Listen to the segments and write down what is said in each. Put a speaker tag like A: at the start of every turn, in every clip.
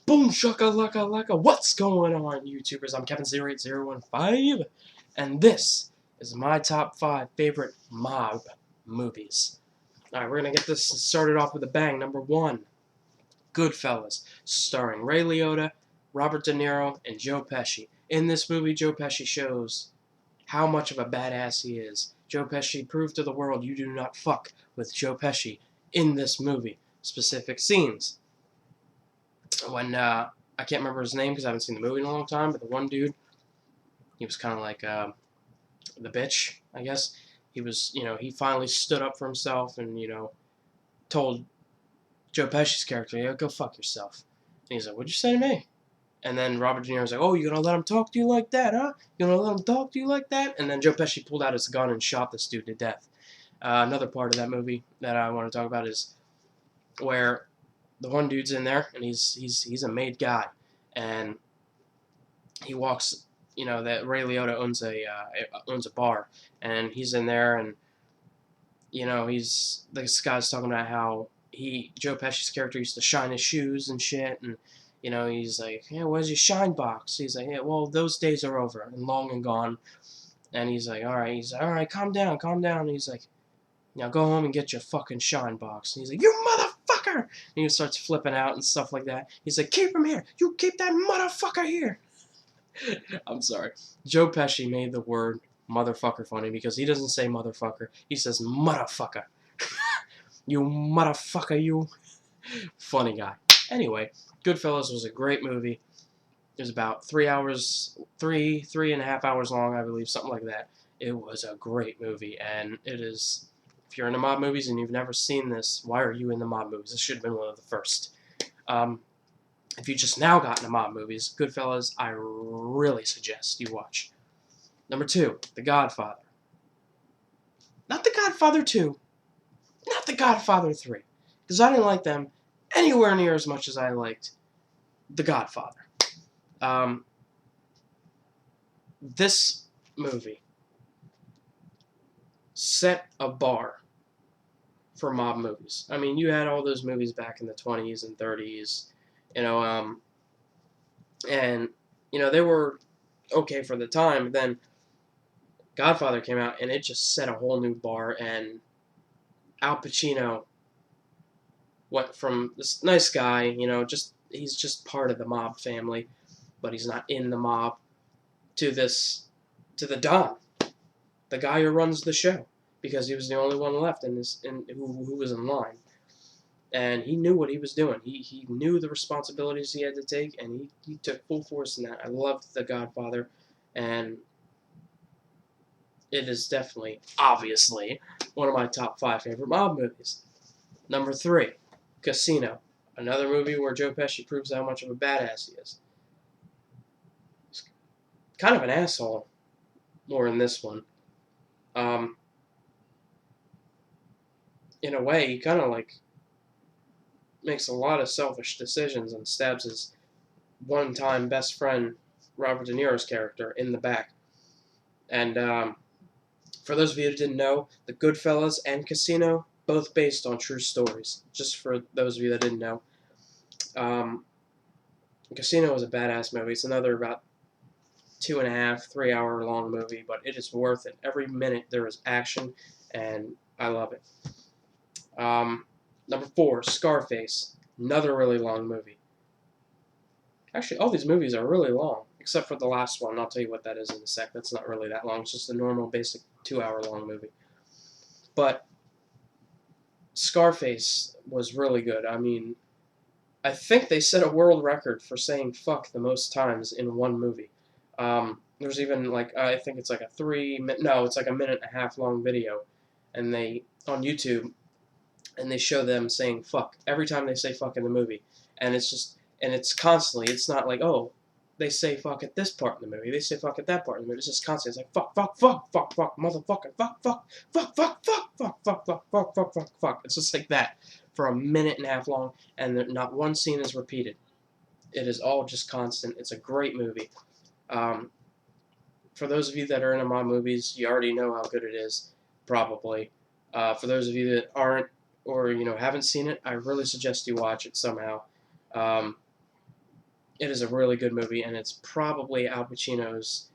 A: Boom shakalaka laka. What's going on, YouTubers? I'm Kevin08015, and this is my top 5 favorite mob movies. Alright, we're gonna get this started off with a bang. Number 1, Goodfellas, starring Ray Liotta, Robert De Niro, and Joe Pesci. In this movie, Joe Pesci shows how much of a badass he is. Joe Pesci proved to the world you do not fuck with Joe Pesci in this movie. Specific scenes. When I can't remember his name because I haven't seen the movie in a long time, but the one dude, he was kind of like the bitch, I guess. He was, he finally stood up for himself and, told Joe Pesci's character, yeah, go fuck yourself. And he's like, what'd you say to me? And then Robert De Niro's like, oh, you gonna let him talk to you like that, huh? You gonna let him talk to you like that? And then Joe Pesci pulled out his gun and shot this dude to death. Another part of that movie that I want to talk about is where the one dude's in there, and he's a made guy, and he walks. That Ray Liotta owns a bar, and he's in there, and this guy's talking about how Joe Pesci's character used to shine his shoes and shit, and he's like, yeah, where's your shine box? He's like, yeah, well, those days are over and long and gone. And he's like, all right. He's like, all right, calm down, calm down. And he's like, now go home and get your fucking shine box. And he's like, you motherfucker! And he starts flipping out and stuff like that. He's like, keep him here. You keep that motherfucker here. I'm sorry. Joe Pesci made the word motherfucker funny because he doesn't say motherfucker. He says motherfucker. You motherfucker, you. Funny guy. Anyway, Goodfellas was a great movie. It was about 3.5 hours long, I believe, something like that. It was a great movie, and it is. If you're into mob movies and you've never seen this, why are you in the mob movies? This should have been one of the first. If you just now got into mob movies, Goodfellas, I really suggest you watch. Number 2, The Godfather. Not The Godfather 2, not The Godfather 3, because I didn't like them anywhere near as much as I liked The Godfather. This movie set a bar for mob movies. I mean, you had all those movies back in the 20s and 30s, and they were okay for the time. But then Godfather came out, and it just set a whole new bar. And Al Pacino went from this nice guy, he's just part of the mob family, but he's not in the mob, to the Don, the guy who runs the show, because he was the only one left who was in line, and he knew what he was doing. He knew the responsibilities he had to take, and he took full force in that. I loved The Godfather, and it is definitely, obviously, one of my top 5 favorite mob movies. Number 3, Casino, another movie where Joe Pesci proves how much of a badass he is. He's kind of an asshole more in this one. In a way, he kind of makes a lot of selfish decisions and stabs his one-time best friend, Robert De Niro's character, in the back. And for those of you who didn't know, The Goodfellas and Casino, both based on true stories. Just for those of you that didn't know. Casino was a badass movie. It's another about 2.5, 3 hour long movie, but it is worth it. Every minute there is action, and I love it. Number 4, Scarface, another really long movie. Actually, all these movies are really long, except for the last one. I'll tell you what that is in a sec. That's not really that long. It's just a normal, basic 2-hour long movie. But Scarface was really good. I mean, I think they set a world record for saying fuck the most times in one movie. There's even I think it's like it's like a minute and a half long video, and on YouTube, and they show them saying fuck every time they say fuck in the movie, and it's constantly. It's not like, oh, they say fuck at this part in the movie, they say fuck at that part in the movie. It's just constant. It's like fuck, fuck, fuck, fuck, fuck, motherfucker, fuck, fuck, fuck, fuck, fuck, fuck, fuck, fuck, fuck, fuck, fuck, fuck. It's just like that for a minute and a half long, and not one scene is repeated. It is all just constant. It's a great movie. For those of you that are into mob movies, you already know how good it is, probably. For those of you that aren't, or haven't seen it, I really suggest you watch it somehow. it is a really good movie, and it's probably Al Pacino's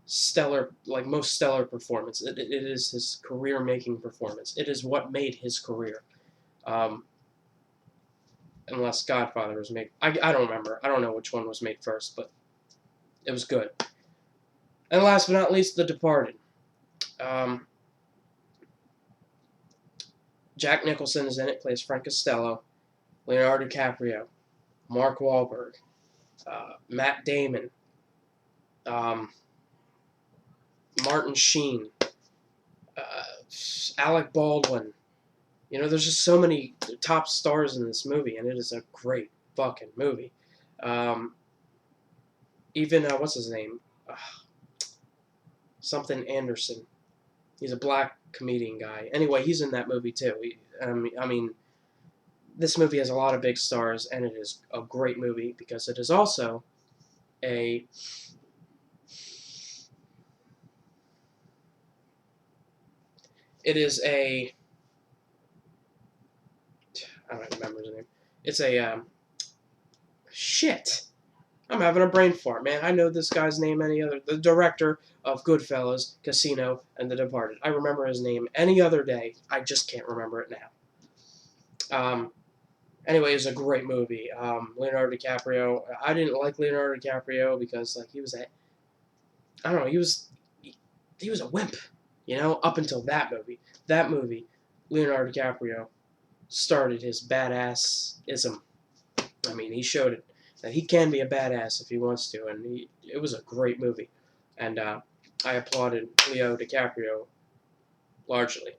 A: stellar, like most stellar performance. It is his career-making performance. It is what made his career. Um, unless Godfather was made, I don't remember. I don't know which one was made first, but it was good. And last but not least, The Departed. Jack Nicholson is in it, plays Frank Costello. Leonardo DiCaprio, Mark Wahlberg, Matt Damon, Martin Sheen, Alec Baldwin. You know, there's just so many top stars in this movie, and it is a great fucking movie. Even, what's his name? Something Anderson. He's a black comedian guy. Anyway, he's in that movie too. I mean, this movie has a lot of big stars, and it is a great movie because it is also a I don't remember his name. It's a shit. I'm having a brain fart, man. I know this guy's name the director of Goodfellas, Casino, and The Departed. I remember his name any other day. I just can't remember it now. Anyway, it was a great movie. Leonardo DiCaprio. I didn't like Leonardo DiCaprio because like he was I don't know, he was a wimp, you know, up until that movie. That movie, Leonardo DiCaprio started his badassism. I mean, he showed it that he can be a badass if he wants to, and it was a great movie. And I applauded Leo DiCaprio largely.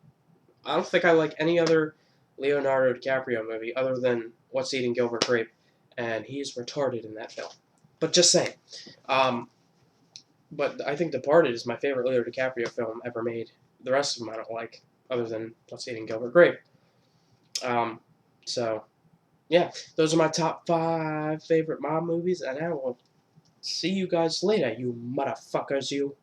A: I don't think I like any other Leonardo DiCaprio movie other than What's Eating Gilbert Grape, and he's retarded in that film. But just saying. But I think Departed is my favorite Leo DiCaprio film ever made. The rest of them I don't like, other than What's Eating Gilbert Grape. So, yeah, those are my top 5 favorite mob movies, and I will see you guys later, you motherfuckers, you.